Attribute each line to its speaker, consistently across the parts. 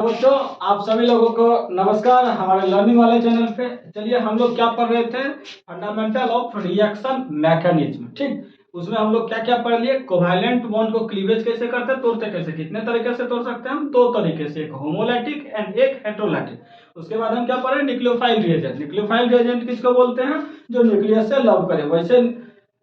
Speaker 1: बच्चों, आप सभी लोगों को नमस्कार हमारे लर्निंग वाले चैनल पे। चलिए हम लोग क्या पढ़ रहे थे, फंडामेंटल ऑफ रिएक्शन मैकेनिज्म। ठीक, उसमें हम लोग क्या क्या पढ़ लिए। कोवैलेंट बॉन्ड को क्लीवेज कैसे करते हैं, तोड़ते कैसे, कितने तरीके से तोड़ सकते हैं हम, दो तरीके से, एक होमोलाइटिक एंड एक हेटेरोलाइटिक। उसके बाद हम क्या पढ़े, न्यूक्लियोफाइल रिएजेंट। न्यूक्लियोफाइल रिएजेंट किसको बोलते हैं, जो न्यूक्लियस से लव करे। वैसे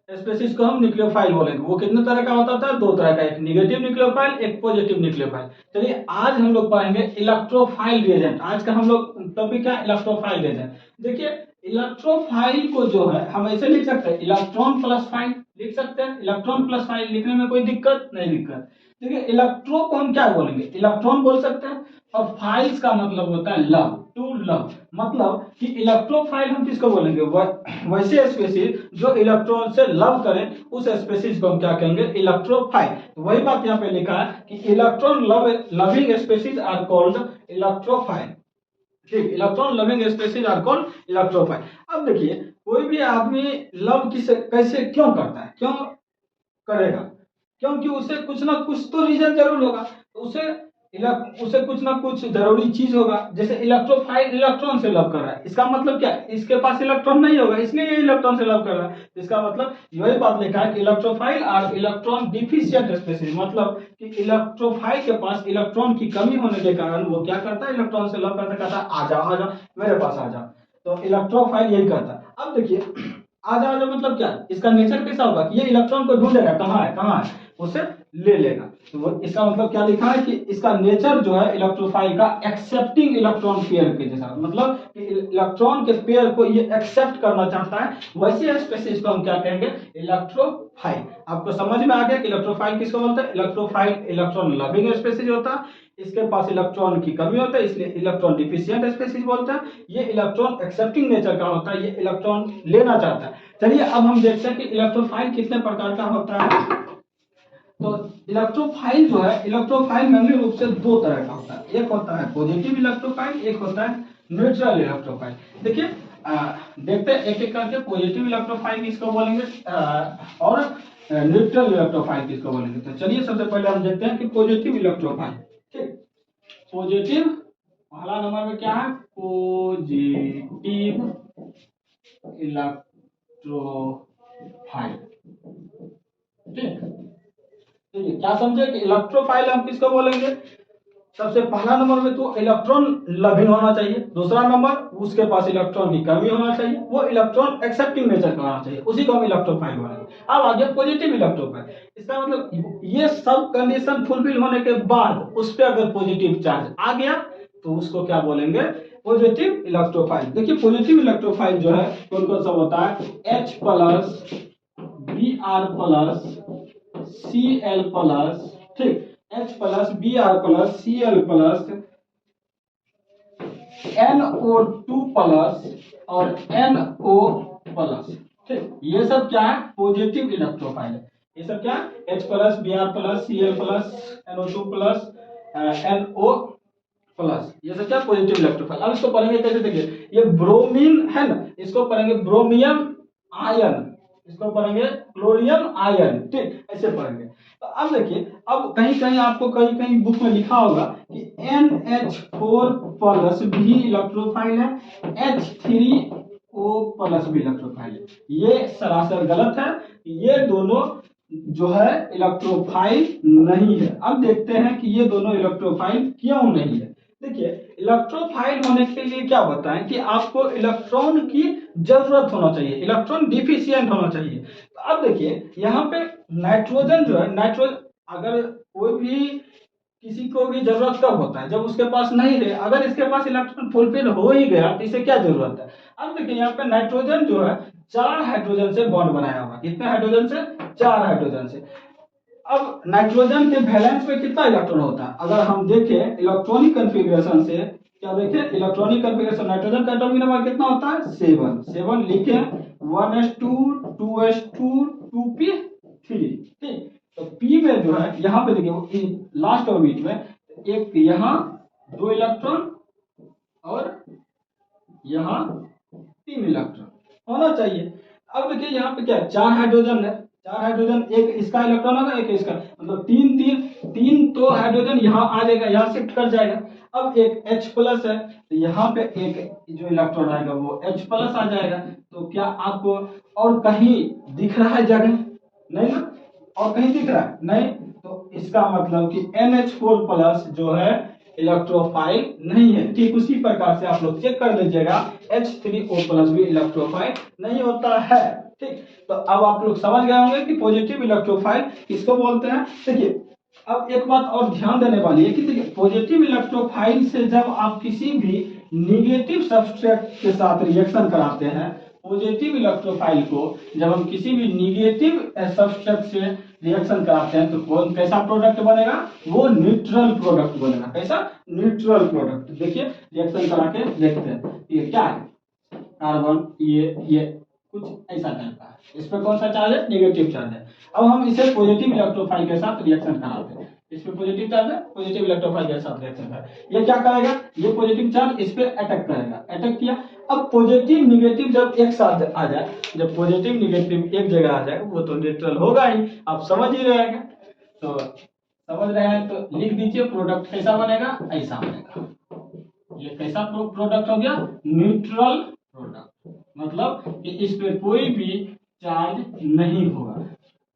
Speaker 1: स्पेसीज को हम न्यूक्लियोफाइल बोलेंगे। वो कितने तरह का होता था, दो तरह का, एक निगेटिव न्यूक्लियोफाइल, एक पॉजिटिव न्यूक्लियोफाइल। चलिए आज हम लोग पढ़ेंगे इलेक्ट्रोफाइल रिएजेंट। आज का हम लोग टॉपिक क्या, इलेक्ट्रोफाइल रिएजेंट। देखिए इलेक्ट्रोफाइल को जो है हम ऐसे लिख सकते हैं, इलेक्ट्रॉन प्लस फाइल लिख सकते हैं। इलेक्ट्रॉन प्लस फाइल लिखने में कोई दिक्कत नहीं, दिक्कत। देखिए इलेक्ट्रो को हम क्या बोलेंगे, इलेक्ट्रॉन बोल सकते हैं। और फाइल्स का मतलब होता है लव, टू लव। मतलब कि इलेक्ट्रोफाइल हम किसको बोलेंगे, वैसे स्पेसीज जो इलेक्ट्रॉन से लव करें, उस स्पेसीज को हम क्या कहेंगे, इलेक्ट्रोफाइल। तो वही बात यहाँ पे लिखा है कि electron loving species are called electrophile. ठीक, electron loving species are called electrophile. अब देखिए कोई भी आदमी लव किसे कैसे क्यों करता है, क्यों करेगा, क्योंकि उसे कुछ ना कुछ तो रीजन जरूर होगा। तो उसे कुछ ना कुछ जरूरी चीज होगा। जैसे इलेक्ट्रोफाइल इलेक्ट्रॉन से लव कर रहा है, इसका मतलब क्या, इसके पास इलेक्ट्रॉन नहीं होगा, इसलिए ये इलेक्ट्रॉन से लव कर रहा है। इसका मतलब यही बात लिखा है कि इलेक्ट्रोफाइल और इलेक्ट्रॉन डिफिशिएंट स्पेसीज, मतलब कि इलेक्ट्रोफाइल के पास इलेक्ट्रॉन की कमी होने के कारण वो क्या करता है, इलेक्ट्रॉन से लव करता, कहता है आ जा मेरे पास आ जा। तो इलेक्ट्रोफाइल यही करता है। अब देखिए आजा आजा मतलब क्या, इसका नेचर कैसा होगा कि ये इलेक्ट्रॉन को ढूंढेगा, कहाँ है उसे ले लेगा। तो वो इसका मतलब क्या लिखा है कि इसका नेचर जो है इलेक्ट्रोफाइल का एक्सेप्टिंग इलेक्ट्रॉन पेयर के जैसा, मतलब कि इलेक्ट्रॉन के पेयर को ये एक्सेप्ट करना चाहता है। वैसे स्पेसीज को हम क्या कहेंगे, इलेक्ट्रोफाइल। आपको समझ में आ गया कि इलेक्ट्रोफाइल किसको बोलते हैं। इलेक्ट्रोफाइल इलेक्ट्रॉन लविंग स्पेसीज होता है, इसके पास इलेक्ट्रॉन की कमी होता है, इसलिए इलेक्ट्रॉन डिफिशिएंट स्पेसीज बोलते हैं। ये इलेक्ट्रॉन एक्सेप्टिंग नेचर का होता है, ये इलेक्ट्रॉन लेना चाहता है। चलिए अब हम देखते हैं कि इलेक्ट्रोफाइल कितने प्रकार का होता है। तो इलेक्ट्रोफाइल जो है, इलेक्ट्रोफाइल मेनली रूप से दो तरह का होता है। एक होता है पॉजिटिव इलेक्ट्रोफाइल, एक होता है न्यूट्रल इलेक्ट्रोफाइल। देखिए देखते हैं एक एक करके। पॉजिटिव इलेक्ट्रोफाइल किसको बोलेंगे और न्यूट्रल इलेक्ट्रोफाइल किसको बोलेंगे। तो चलिए सबसे पहले हम देखते हैं कि पॉजिटिव इलेक्ट्रोफाइल। ठीक, पॉजिटिव पहला नंबर में क्या है, पॉजिटिव इलेक्ट्रोफाइल। ठीक, क्या समझे कि इलेक्ट्रोफाइल हम किसको बोलेंगे। सबसे पहला नंबर में तो इलेक्ट्रॉन लविंग होना चाहिए, दूसरा नंबर उसके पास इलेक्ट्रॉन की कमी होना चाहिए, वो इलेक्ट्रॉन एक्सेप्टिंग नेचर का होना चाहिए, उसी को हम इलेक्ट्रोफाइल बोलेंगे। अब आ गया पॉजिटिव इलेक्ट्रोफाइल। इसका मतलब ये सब कंडीशन फुलफिल होने के बाद उस पर अगर पॉजिटिव चार्ज आ गया तो उसको क्या बोलेंगे, पॉजिटिव इलेक्ट्रोफाइल। देखिए पॉजिटिव इलेक्ट्रोफाइल जो है कौन कौन सा होता है, H plus, Br plus, Cl plus, ठीक, H plus, Br plus, Cl plus, NO2 plus और NO प्लस। ठीक, ये सब क्या है, पॉजिटिव इलेक्ट्रोफाइल है। ये सब क्या है, H plus, Br plus, Cl plus, NO2 plus, NO plus, ये सब क्या, पॉजिटिव इलेक्ट्रोफाइल। अब इसको पढ़ेंगे कैसे, देखिए ये ब्रोमीन है ना, इसको पढ़ेंगे ब्रोमियम आयन, इसको पढ़ेंगे क्लोरीन आयन। ठीक, ऐसे पढ़ेंगे। तो अब देखिए, अब कहीं कहीं आपको कहीं कहीं बुक में लिखा होगा कि NH4 प्लस भी इलेक्ट्रोफाइल है, H3O प्लस भी इलेक्ट्रोफाइल है। ये सरासर गलत है, ये दोनों जो है इलेक्ट्रोफाइल नहीं है। अब देखते हैं कि ये दोनों इलेक्ट्रोफाइल क्यों नहीं है। देखिए इलेक्ट्रोफाइल होने के लिए क्या होता है कि आपको इलेक्ट्रॉन की जरूरत होना चाहिए, इलेक्ट्रॉन डिफिशिएंट होना चाहिए। तो अब देखिए यहाँ पे नाइट्रोजन जो है, नाइट्रोजन अगर कोई भी किसी को भी जरूरत कब होता है, जब उसके पास नहीं रहे। अगर इसके पास इलेक्ट्रॉन फुलफिल हो ही गया तो इसे क्या जरूरत है। अब देखिए यहाँ पे नाइट्रोजन जो है 4 हाइड्रोजन से बॉन्ड बनाया हुआ, कितने हाइड्रोजन से, 4 हाइड्रोजन से। अब नाइट्रोजन के वैलेंस में कितना इलेक्ट्रॉन होता है, अगर हम देखें इलेक्ट्रॉनिक कन्फिग्रेशन से, क्या देखें इलेक्ट्रॉनिक कन्फिग्रेशन, नाइट्रोजन का एटॉमिक नंबर कितना होता है, 7 लिखे, 1s2 2s2 2p3। ठीक, तो p में जो है यहाँ पे देखिए लास्ट ऑर्बिट में एक यहाँ 2 इलेक्ट्रॉन और यहाँ 3 इलेक्ट्रॉन होना चाहिए। अब देखिए यहाँ पे क्या 4 हाइड्रोजन है, 4 हाइड्रोजन, एक इसका इलेक्ट्रॉन होगा एक इसका, मतलब 3 तो हाइड्रोजन यहाँ आ जाएगा, यहाँ शिफ्ट कर जाएगा। अब एक H प्लस है तो यहाँ पे एक जो इलेक्ट्रॉन आएगा वो H प्लस आ जाएगा। तो क्या आपको और कहीं दिख रहा है जगह? नहीं ना, और कहीं दिख रहा है नहीं, तो इसका मतलब कि NH4 प्लस जो है इलेक्ट्रोफाइल नहीं है। ठीक उसी प्रकार से आप लोग चेक कर लीजिएगा, H3O प्लस भी इलेक्ट्रोफाइल नहीं होता है। ठीक, तो अब आप लोग समझ गए होंगे कि पॉजिटिव इलेक्ट्रोफाइल किसको बोलते हैं। देखिए अब एक बात और ध्यान देने वाली है कि देखिए पॉजिटिव इलेक्ट्रोफाइल से जब आप किसी भी निगेटिव सब्सट्रेट के साथ रिएक्शन कराते हैं, पॉजिटिव इलेक्ट्रोफाइल को जब हम किसी भी निगेटिव सब्सट्रेट से रिएक्शन कराते हैं तो कौन कैसा प्रोडक्ट बनेगा? वो न्यूट्रल प्रोडक्ट बनेगा। कैसा? Neutral product. देखिए रिएक्शन करा के देखते हैं, ये क्या है? कार्बन, ये कुछ ऐसा टाइप का है, इस पर कौन सा चार्ज है? नेगेटिव चार्ज है। अब हम इसे पॉजिटिव इलेक्ट्रोफाइल के साथ रिएक्शन कराते हैं, इस पे पॉजिटिव चार्ज है, पॉजिटिव इलेक्ट्रोफाइल के साथ रिएक्शन करें, ये क्या करेगा? ये पॉजिटिव चार्ज इस पे अटैक करेगा, अटैक किया। अब पॉजिटिव निगेटिव जब एक साथ आ जाए, जब पॉजिटिव निगेटिव एक जगह आ जाए वो तो न्यूट्रल होगा ही, आप समझ ही रहे हैं। तो समझ रहे हैं तो लिख दीजिए प्रोडक्ट कैसा बनेगा? ऐसा बनेगा। ये कैसा प्रोडक्ट हो गया? न्यूट्रल प्रोडक्ट, मतलब कि इस पे कोई भी चार्ज नहीं होगा।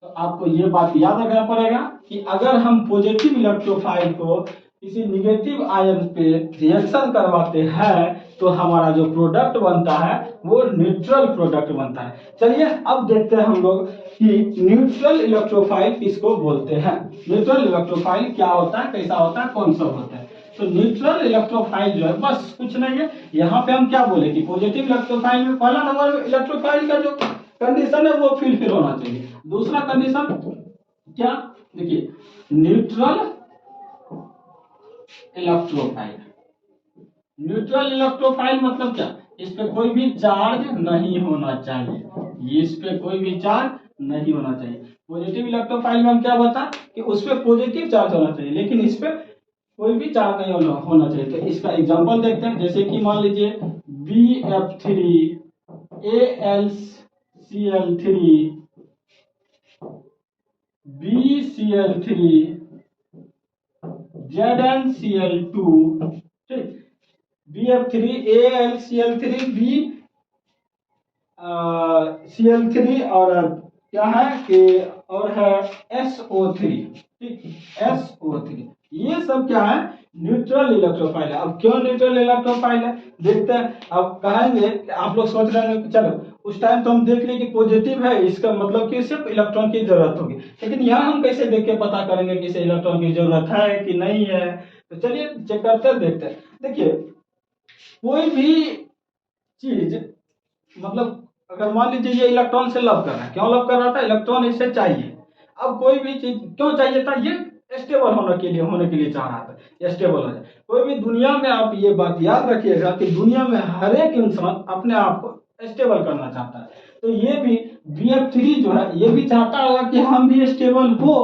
Speaker 1: तो आपको ये बात याद रखना पड़ेगा कि अगर हम पॉजिटिव इलेक्ट्रोफाइल को किसी निगेटिव आयन पे रिएक्शन करवाते हैं तो हमारा जो प्रोडक्ट बनता है वो न्यूट्रल प्रोडक्ट बनता है। चलिए अब देखते हैं हम लोग कि न्यूट्रल इलेक्ट्रोफाइल किसको बोलते हैं। न्यूट्रल इलेक्ट्रोफाइल क्या होता है, कैसा होता है, कौन सा होता है? तो न्यूट्रल इलेक्ट्रोफाइल जो है बस कुछ नहीं है। यहाँ पे हम क्या बोले कि पॉजिटिव इलेक्ट्रोफाइल में पहला नंबर इलेक्ट्रोफाइल का जो कंडीशन है वो फुलफिल होना चाहिए। दूसरा कंडीशन क्या? देखिए न्यूट्रल इलेक्ट्रोफाइल, न्यूट्रल इलेक्ट्रोफाइल मतलब क्या? इस पे कोई भी चार्ज नहीं होना चाहिए, इस पे कोई भी चार्ज नहीं होना चाहिए। पॉजिटिव इलेक्ट्रोफाइल में हम क्या बता कि उस पे पॉजिटिव चार्ज होना चाहिए, लेकिन इस पे कोई भी चार्ज नहीं होना चाहिए। तो इसका एग्जांपल देखते हैं, जैसे कि मान लीजिए BF3 AlCl3 BCl3 ZnCl2, ठीक, BF3 AlCl3 BCl3 और क्या है कि और है SO3, ठीक, SO3। ये सब क्या है? न्यूट्रल इलेक्ट्रोफाइल है। अब क्यों न्यूट्रल इलेक्ट्रोफाइल है देखते हैं। अब कहेंगे आप लोग सोच रहे हैं चलो उस टाइम तो हम देख लिए कि पॉजिटिव है, इसका मतलब कि सिर्फ इलेक्ट्रॉन की जरूरत होगी, लेकिन यहाँ हम कैसे देख के पता करेंगे कि इसे इलेक्ट्रॉन की जरूरत है कि नहीं है? तो चलिए चेक करते देखते हैं। देखिए कोई भी चीज, मतलब अगर मान लीजिए ये इलेक्ट्रॉन से लव कर रहा है, क्यों लव कर रहा था? इलेक्ट्रॉन इसे चाहिए। अब कोई भी चीज क्यों चाहिए था? ये स्टेबल होने के लिए चाह रहा था, स्टेबल हो जाए। कोई भी दुनिया में आप ये बात याद रखिएगा कि दुनिया में हर एक इंसान अपने आप को स्टेबल करना चाहता है। तो ये भी BF3 जो है ये भी चाहता होगा कि हम भी स्टेबल हो।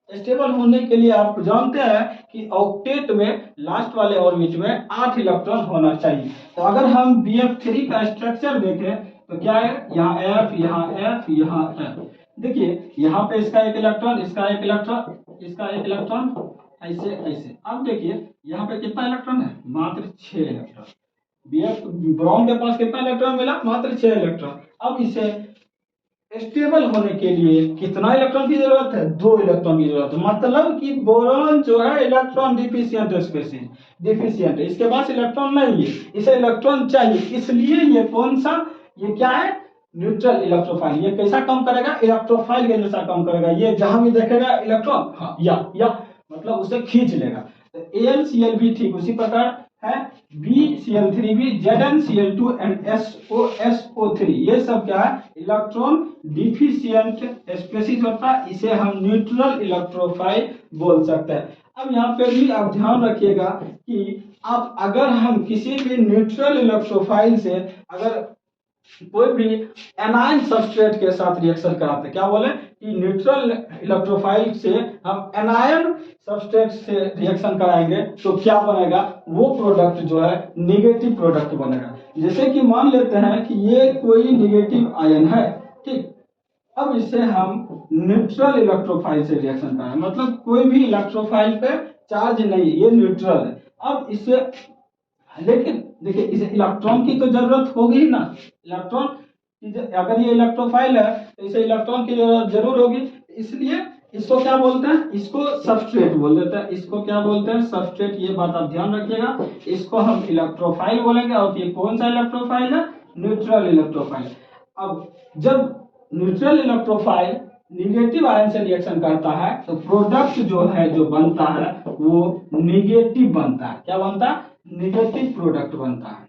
Speaker 1: स्टेबल होने के लिए आप जानते हैं कि ऑक्टेट में लास्ट वाले ऑर्बिट में 8 इलेक्ट्रॉन होना चाहिए। तो अगर हम BF3 का स्ट्रक्चर देखें तो क्या है? यहाँ F, यहाँ F, यहाँ F। देखिए यहाँ पे इसका एक इलेक्ट्रॉन, इसका एक इलेक्ट्रॉन, इसका एक इलेक्ट्रॉन, ऐसे ऐसे। अब देखिए यहाँ पे कितना इलेक्ट्रॉन है? मात्र 6 इलेक्ट्रॉन। BF ब्रॉन के पास कितना इलेक्ट्रॉन मिला? मात्र 6 इलेक्ट्रॉन। अब इसे स्टेबल होने के लिए कितना इलेक्ट्रॉन की जरूरत है? 2 इलेक्ट्रॉन की जरूरत है। मतलब कि बोरॉन जो है इलेक्ट्रॉन डिफिशिएंट स्पीशीज, डिफिशिएंट है, इसके पास इलेक्ट्रॉन नहीं है, इसे इलेक्ट्रॉन चाहिए, इसलिए ये कौन सा, ये क्या है? Neutral electrophile. ये कैसा काम करेगा? इलेक्ट्रोफाइल के जैसा काम करेगा। ये जहां भी देखेगा इलेक्ट्रॉन, हाँ या मतलब उसे खींच लेगा। तो AlCl भी ठीक उसी प्रकार है, BCl3 भी, ZnCl2 एंड SO3 ये सब क्या है? इलेक्ट्रॉन डिफिशिएंट स्पीशीज होता है, इसे हम न्यूट्रल इलेक्ट्रोफाइल बोल सकते हैं। अब यहाँ पे भी आप ध्यान रखिएगा कि आप अगर हम किसी भी न्यूट्रल इलेक्ट्रोफाइल से अगर कोई भी एनायन सबस्ट्रेट के साथ रिएक्शन कराते हैं, क्या बोले कि न्यूट्रल इलेक्ट्रोफाइल से हम एनायन सबस्ट्रेट से रिएक्शन कराएंगे तो क्या बनेगा? वो प्रोडक्ट जो है निगेटिव प्रोडक्ट बनेगा। जैसे कि मान लेते हैं कि ये कोई निगेटिव आयन है, ठीक, अब इसे हम न्यूट्रल इलेक्ट्रोफाइल से रिएक्शन कराएं, मतलब कोई भी इलेक्ट्रोफाइल पे चार्ज नहीं है, ये न्यूट्रल है। अब इससे लेकिन देखिए इसे इलेक्ट्रॉन की तो जरूरत होगी ही ना, इलेक्ट्रॉन की अगर ये इलेक्ट्रोफाइल है तो इसे इलेक्ट्रॉन की जरूरत जरूर होगी, इसलिए इसको क्या बोलते हैं, इसको सबस्ट्रेट बोल देते हैं। इसको क्या बोलते हैं, सबस्ट्रेट। ये बात आप ध्यान रखिएगा, इसको हम इलेक्ट्रोफाइल बोलेंगे। और ये कौन सा इलेक्ट्रोफाइल है, न्यूट्रल इलेक्ट्रोफाइल। अब जब न्यूट्रल इलेक्ट्रोफाइल निगेटिव आयन से रिएक्शन करता है तो प्रोडक्ट जो है, जो बनता है वो निगेटिव बनता है। क्या बनता है, निगेटिव प्रोडक्ट बनता है।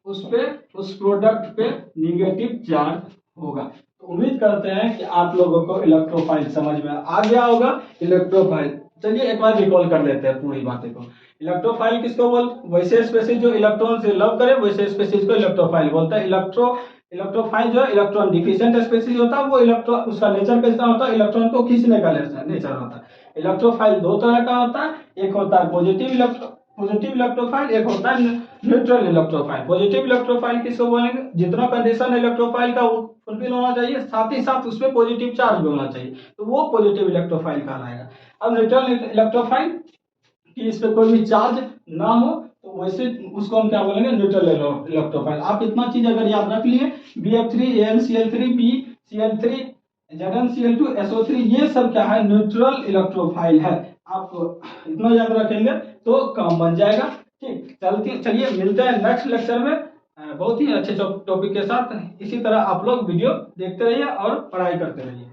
Speaker 1: उस प्रोडक्ट पे निगेटिव चार्ज होगा। तो उम्मीद करते हैं कि आप लोगों को इलेक्ट्रोफाइल समझ में आ गया होगा। इलेक्ट्रोफाइल, चलिए एक बार रिकॉल कर लेते हैं पूरी बातें को। इलेक्ट्रोफाइल किसको बोलते, वैसे स्पेसीज जो इलेक्ट्रॉन से लव करे वैसे स्पेसीज को इलेक्ट्रोफाइल बोलते हैं। इलेक्ट्रोफाइल जो है इलेक्ट्रॉन डिफिशिएंट स्पेसीज होता है, वो इलेक्ट्रॉन, उसका नेचर कैसा होता है, इलेक्ट्रॉन को खींचने का नेचर होता है। इलेक्ट्रोफाइल दो तरह का होता है, एक होता है पॉजिटिव इलेक्ट्रोफाइल, एक होता है न्यूट्रल इलेक्ट्रोफाइल। पॉजिटिव इलेक्ट्रोफाइल किसको बोलेंगे, जितना कंडीशन इलेक्ट्रोफाइल का फुलफिल होना चाहिए, साथ ही साथ उसमें पॉजिटिव चार्ज भी होना चाहिए, तो वो पॉजिटिव इलेक्ट्रोफाइल कहलाएगा। अब न्यूट्रल इलेक्ट्रोफाइल कि इस पे कोई भी चार्ज ना हो, तो वैसे उसको हम क्या बोलेंगे, न्यूट्रल इलेक्ट्रोफाइल। आप इतना चीज अगर याद रख लिए, BF3 AnCl3 BCl3 ZnCl2 SO3, ये सब क्या है, न्यूट्रल इलेक्ट्रोफाइल है। आप इतना याद रखेंगे तो काम बन जाएगा। ठीक, चलिए मिलते हैं नेक्स्ट लेक्चर में बहुत ही अच्छे टॉपिक के साथ। इसी तरह आप लोग वीडियो देखते रहिए और पढ़ाई करते रहिए।